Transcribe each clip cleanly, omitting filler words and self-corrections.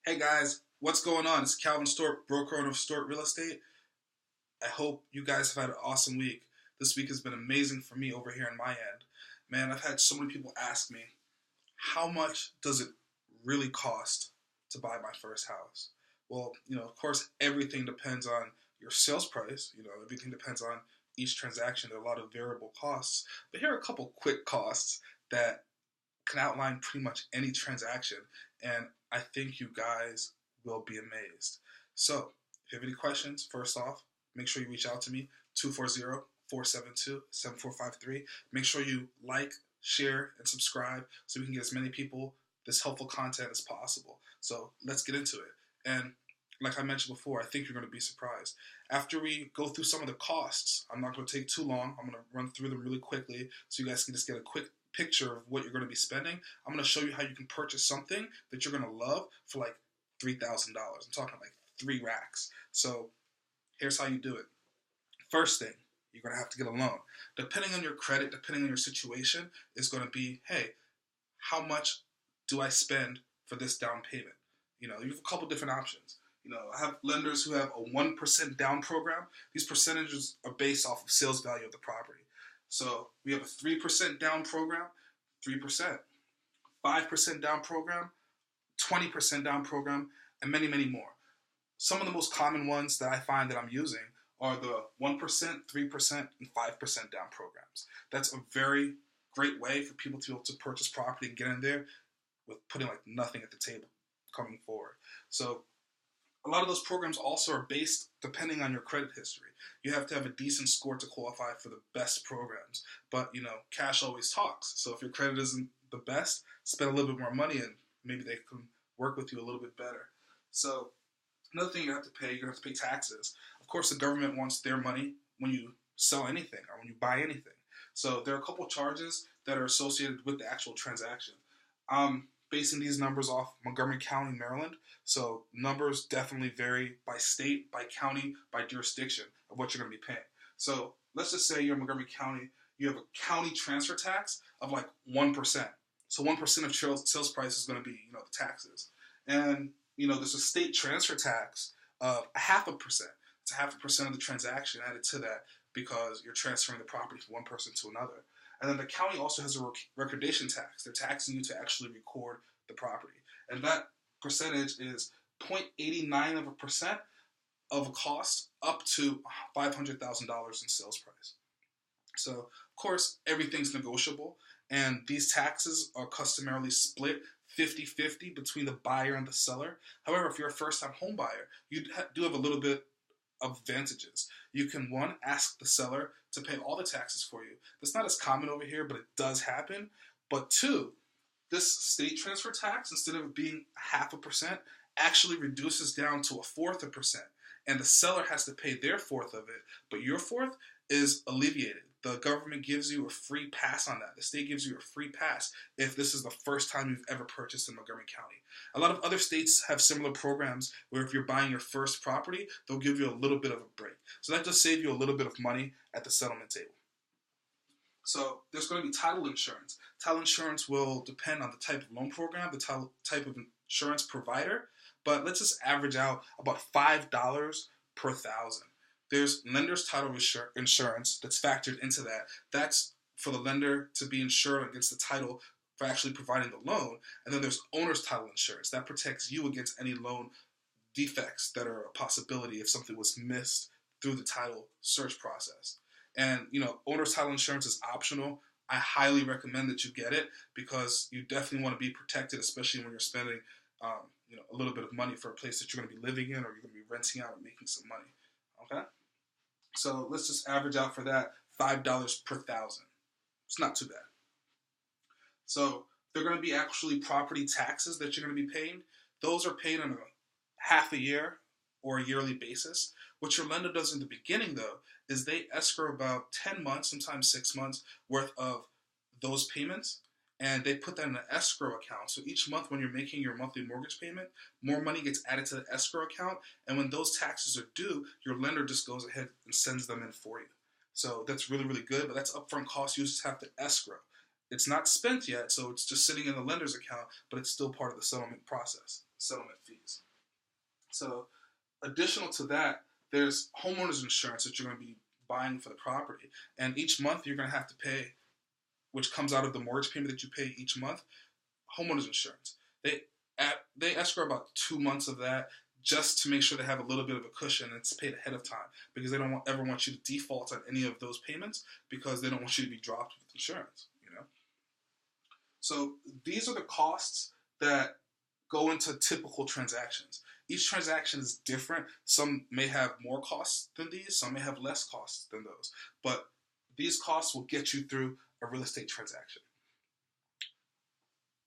Hey guys, what's going on? It's Calvin Stort, broker owner of Stort Real Estate. I hope you guys have had an awesome week. This week has been amazing for me over here on my end. Man, I've had so many people ask me, how much does it really cost to buy my first house? Well, of course, everything depends on your sales price. Everything depends on each transaction. There are a lot of variable costs. But here are a couple quick costs that can outline pretty much any transaction, and I think you guys will be amazed. So, if you have any questions, first off, make sure you reach out to me, 240-472-7453. Make sure you like, share, and subscribe so we can get as many people this helpful content as possible. So, let's get into it. And like I mentioned before, I think you're going to be surprised. After we go through some of the costs, I'm not going to take too long. I'm going to run through them really quickly so you guys can just get a quick picture of what you're going to be spending. I'm going to show you how you can purchase something that you're going to love for like $3,000. I'm talking like 3 racks. So here's how you do it. First thing, you're going to have to get a loan. Depending on your credit, depending on your situation, is going to be, hey, how much do I spend for this down payment? You have a couple different options. I have lenders who have a 1% down program. These percentages are based off of sales value of the property. So we have a 3% down program, 3%, 5% down program, 20% down program, and many, many more. Some of the most common ones that I find that I'm using are the 1%, 3%, and 5% down programs. That's a very great way for people to be able to purchase property and get in there with putting like nothing at the table coming forward. So a lot of those programs also are based depending on your credit history. You have to have a decent score to qualify for the best programs. But, cash always talks. So if your credit isn't the best, spend a little bit more money and maybe they can work with you a little bit better. So another thing you have to pay, you're going to have to pay taxes. Of course, the government wants their money when you sell anything or when you buy anything. So there are a couple charges that are associated with the actual transaction. Basing these numbers off Montgomery County, Maryland. So numbers definitely vary by state, by county, by jurisdiction of what you're going to be paying. So let's just say you're in Montgomery County, you have a county transfer tax of like 1%. So 1% of sales price is going to be, the taxes. And, there's a state transfer tax of 0.5%. It's 0.5% of the transaction added to that because you're transferring the property from one person to another. And then the county also has a recordation tax. They're taxing you to actually record the property. And that percentage is 0.89% of a cost up to $500,000 in sales price. So, of course, everything's negotiable. And these taxes are customarily split 50-50 between the buyer and the seller. However, if you're a first-time home buyer, you do have a little bit of advantages. You can, one, ask the seller to pay all the taxes for you. That's not as common over here, but it does happen. But two, this state transfer tax, instead of being 0.5%, actually reduces down to 1/4%. And the seller has to pay their fourth of it, but your fourth is alleviated. The government gives you a free pass on that. The state gives you a free pass if this is the first time you've ever purchased in Montgomery County. A lot of other states have similar programs where if you're buying your first property, they'll give you a little bit of a break. So that does save you a little bit of money at the settlement table. So there's going to be title insurance. Title insurance will depend on the type of loan program, the type of insurance provider, but let's just average out about $5 per thousand. There's lender's title insurance that's factored into that. That's for the lender to be insured against the title for actually providing the loan. And then there's owner's title insurance. That protects you against any loan defects that are a possibility if something was missed through the title search process. And, owner's title insurance is optional. I highly recommend that you get it because you definitely want to be protected, especially when you're spending, a little bit of money for a place that you're going to be living in or you're going to be renting out and making some money. Okay? So let's just average out for that $5 per thousand. It's not too bad. So they're going to be actually property taxes that you're going to be paying. Those are paid on a half a year or a yearly basis. What your lender does in the beginning, though, is they escrow about 10 months, sometimes 6 months, worth of those payments, and they put that in an escrow account. So each month when you're making your monthly mortgage payment, more money gets added to the escrow account, and when those taxes are due, your lender just goes ahead and sends them in for you. So that's really, really good, but that's upfront cost you just have to escrow. It's not spent yet, so it's just sitting in the lender's account, but it's still part of the settlement process. settlement fees. So additional to that, there's homeowners insurance that you're going to be buying for the property. And each month you're going to have to pay, which comes out of the mortgage payment that you pay each month, homeowners insurance. They escrow about 2 months of that just to make sure they have a little bit of a cushion and it's paid ahead of time because they don't ever want you to default on any of those payments because they don't want you to be dropped with insurance, you know? So these are the costs that go into typical transactions. Each transaction is different. Some may have more costs than these, some may have less costs than those. But these costs will get you through a real estate transaction.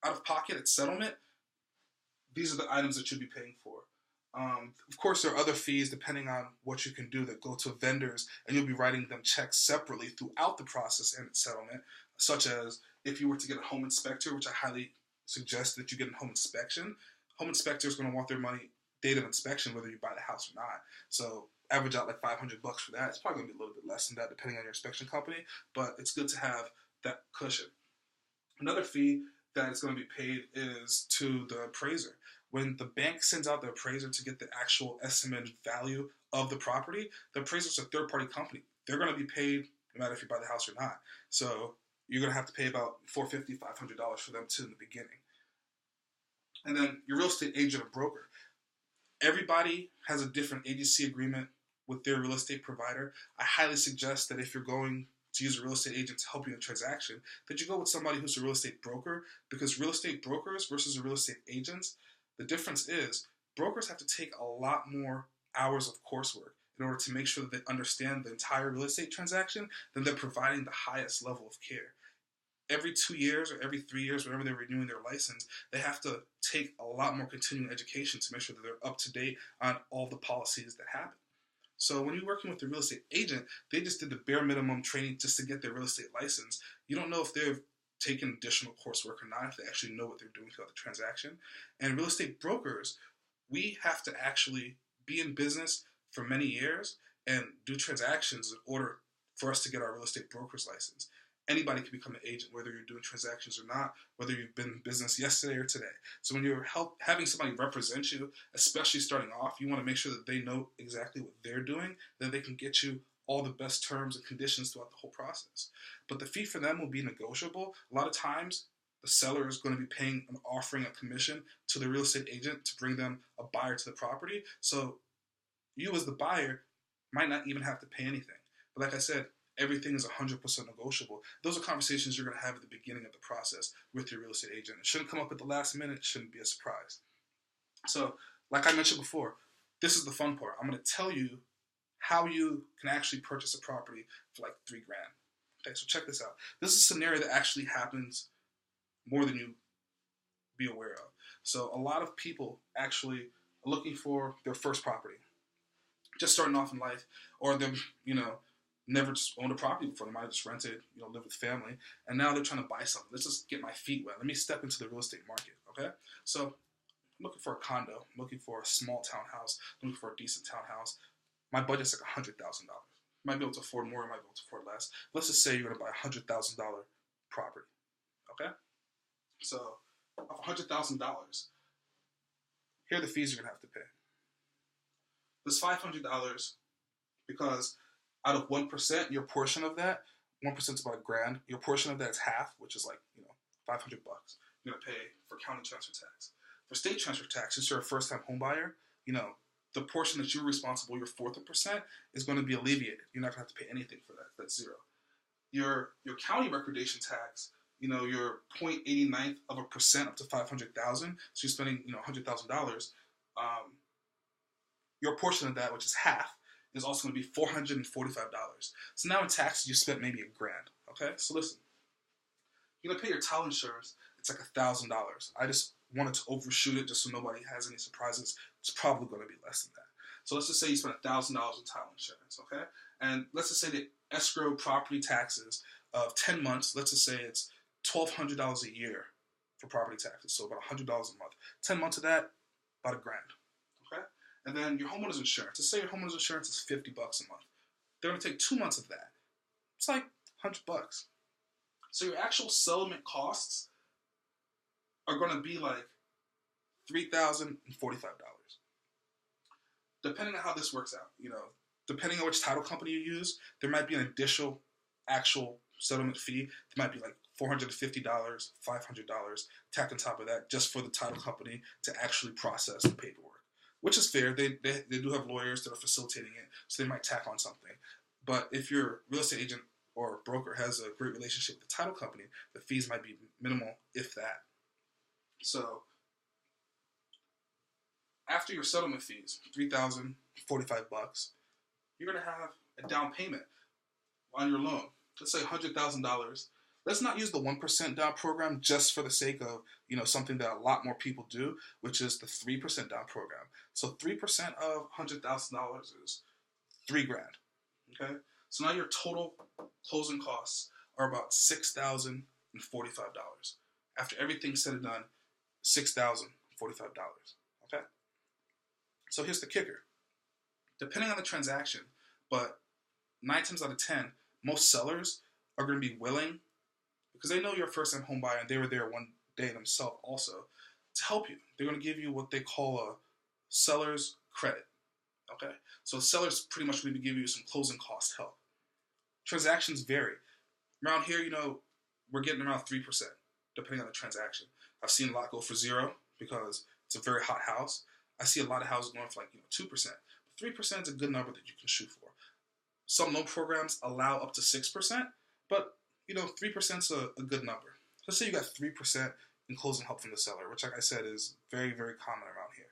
Out of pocket at settlement, these are the items that you'll be paying for. Of course, there are other fees depending on what you can do that go to vendors, and you'll be writing them checks separately throughout the process and its settlement, such as if you were to get a home inspector, which I highly suggest that you get a home inspection. Home inspector is going to want their money date of inspection whether you buy the house or not. So average out like $500 for that. It's probably going to be a little bit less than that depending on your inspection company, but it's good to have that cushion. Another fee that is going to be paid is to the appraiser. When the bank sends out the appraiser to get the actual estimated value of the property, the appraiser is a third-party company. They're going to be paid no matter if you buy the house or not. So you're going to have to pay about $450, $500 for them too in the beginning. And then your real estate agent or broker. Everybody has a different agency agreement with their real estate provider. I highly suggest that if you're going to use a real estate agent to help you in a transaction, that you go with somebody who's a real estate broker, because real estate brokers versus real estate agents, the difference is brokers have to take a lot more hours of coursework in order to make sure that they understand the entire real estate transaction, then they're providing the highest level of care. Every 2 years or every 3 years, whenever they're renewing their license, they have to take a lot more continuing education to make sure that they're up to date on all the policies that happen. So when you're working with a real estate agent, they just did the bare minimum training just to get their real estate license. You don't know if they've taken additional coursework or not, if they actually know what they're doing throughout the transaction. And real estate brokers, we have to actually be in business for many years and do transactions in order for us to get our real estate broker's license. Anybody can become an agent, whether you're doing transactions or not, whether you've been in business yesterday or today. So when you're having somebody represent you, especially starting off, you want to make sure that they know exactly what they're doing, then they can get you all the best terms and conditions throughout the whole process. But the fee for them will be negotiable. A lot of times, the seller is going to be paying and offering a commission to the real estate agent to bring them a buyer to the property. So you as the buyer might not even have to pay anything. But like I said, everything is 100% negotiable. Those are conversations you're going to have at the beginning of the process with your real estate agent. It shouldn't come up at the last minute. It shouldn't be a surprise. So, like I mentioned before, this is the fun part. I'm going to tell you how you can actually purchase a property for like $3,000. Okay, so check this out. This is a scenario that actually happens more than you be aware of. So a lot of people actually are looking for their first property, just starting off in life, or they're, never just owned a property before. They might have just rented, live with family, and now they're trying to buy something. Let's just get my feet wet. Let me step into the real estate market, okay? So I'm looking for a condo. I'm looking for a small townhouse. I'm looking for a decent townhouse. My budget's like $100,000. You might be able to afford more, you might be able to afford less. Let's just say you're going to buy a $100,000 property, okay? So of $100,000, here are the fees you're going to have to pay. There's $500 because out of 1%, your portion of that, 1% is about $1,000. Your portion of that is half, which is like, $500. You're going to pay for county transfer tax. For state transfer tax, since you're a first-time home buyer, the portion that you're responsible, your fourth of percent, is going to be alleviated. You're not going to have to pay anything for that. That's zero. Your county recordation tax, your 0.89% up to $500,000. So you're spending, $100,000. Your portion of that, which is half, is also going to be $445. So now in taxes, you spent maybe $1,000. Okay, so listen, you're gonna pay your title insurance. It's like $1,000. I just wanted to overshoot it just so nobody has any surprises. It's probably going to be less than that. So let's just say you spent $1,000 in title insurance. Okay, and let's just say the escrow property taxes of 10 months. Let's just say it's $1,200 a year for property taxes, so about $100 a month. 10 months of that, about $1,000. Okay. And then your homeowner's insurance. Let's say your homeowner's insurance is $50 a month. They're going to take 2 months of that. It's like $100. So your actual settlement costs are going to be like $3,045. Depending on how this works out, depending on which title company you use, there might be an additional actual settlement fee. There might be like $450, $500 tacked on top of that just for the title company to actually process the paperwork, which is fair. They do have lawyers that are facilitating it, so they might tack on something. But if your real estate agent or broker has a great relationship with the title company, the fees might be minimal, if that. So after your settlement fees, $3,045, you're going to have a down payment on your loan. Let's say $100,000. Let's not use the 1% down program just for the sake of, something that a lot more people do, which is the 3% down program. So 3% of $100,000 is $3,000. Okay? So now your total closing costs are about $6,045. After everything's said and done, $6,045. Okay? So here's the kicker. Depending on the transaction, but 9 times out of 10, most sellers are going to be willing, because they know you're a first-time home buyer and they were there one day themselves also, to help you. They're going to give you what they call a seller's credit. Okay? So sellers pretty much going to give you some closing cost help. Transactions vary. Around here, we're getting around 3%, depending on the transaction. I've seen a lot go for 0 because it's a very hot house. I see a lot of houses going for 2%. But 3% is a good number that you can shoot for. Some loan programs allow up to 6%, but 3% is a good number. Let's say you got 3% in closing help from the seller, which, like I said, is very, very common around here.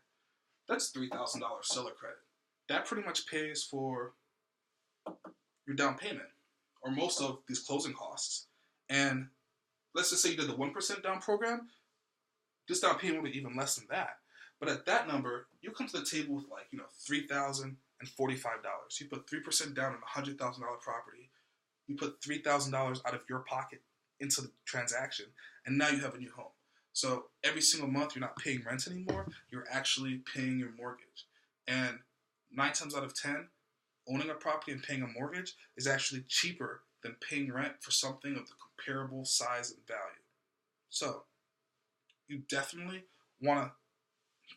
That's $3,000 seller credit. That pretty much pays for your down payment, or most of these closing costs. And let's just say you did the 1% down program, this down payment will be even less than that. But at that number, you come to the table with $3,045. You put 3% down on a $100,000 property. You put $3,000 out of your pocket into the transaction, and now you have a new home. So every single month, you're not paying rent anymore. You're actually paying your mortgage. And 9 times out of 10, owning a property and paying a mortgage is actually cheaper than paying rent for something of the comparable size and value. So you definitely want to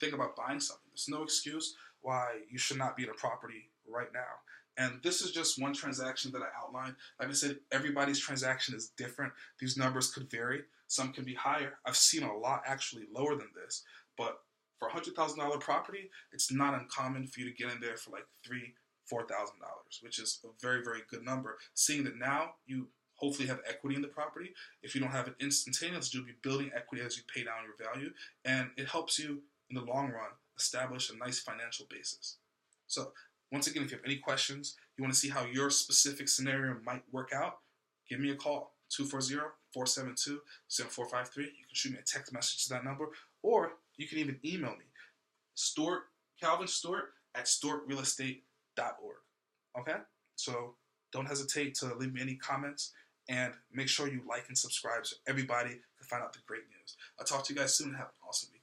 think about buying something. There's no excuse why you should not be in a property right now. And this is just one transaction that I outlined. Like I said, everybody's transaction is different. These numbers could vary. Some can be higher. I've seen a lot actually lower than this. But for a $100,000 property, it's not uncommon for you to get in there for $3,000, $4,000, which is a very, very good number. Seeing that now you hopefully have equity in the property. If you don't have it instantaneous, you'll be building equity as you pay down your value. And it helps you in the long run establish a nice financial basis. So once again, if you have any questions, you want to see how your specific scenario might work out, give me a call, 240-472-7453. You can shoot me a text message to that number, or you can even email me, Calvin Stewart at stewartrealestate.org. Okay? So don't hesitate to leave me any comments, and make sure you like and subscribe so everybody can find out the great news. I'll talk to you guys soon and have an awesome week.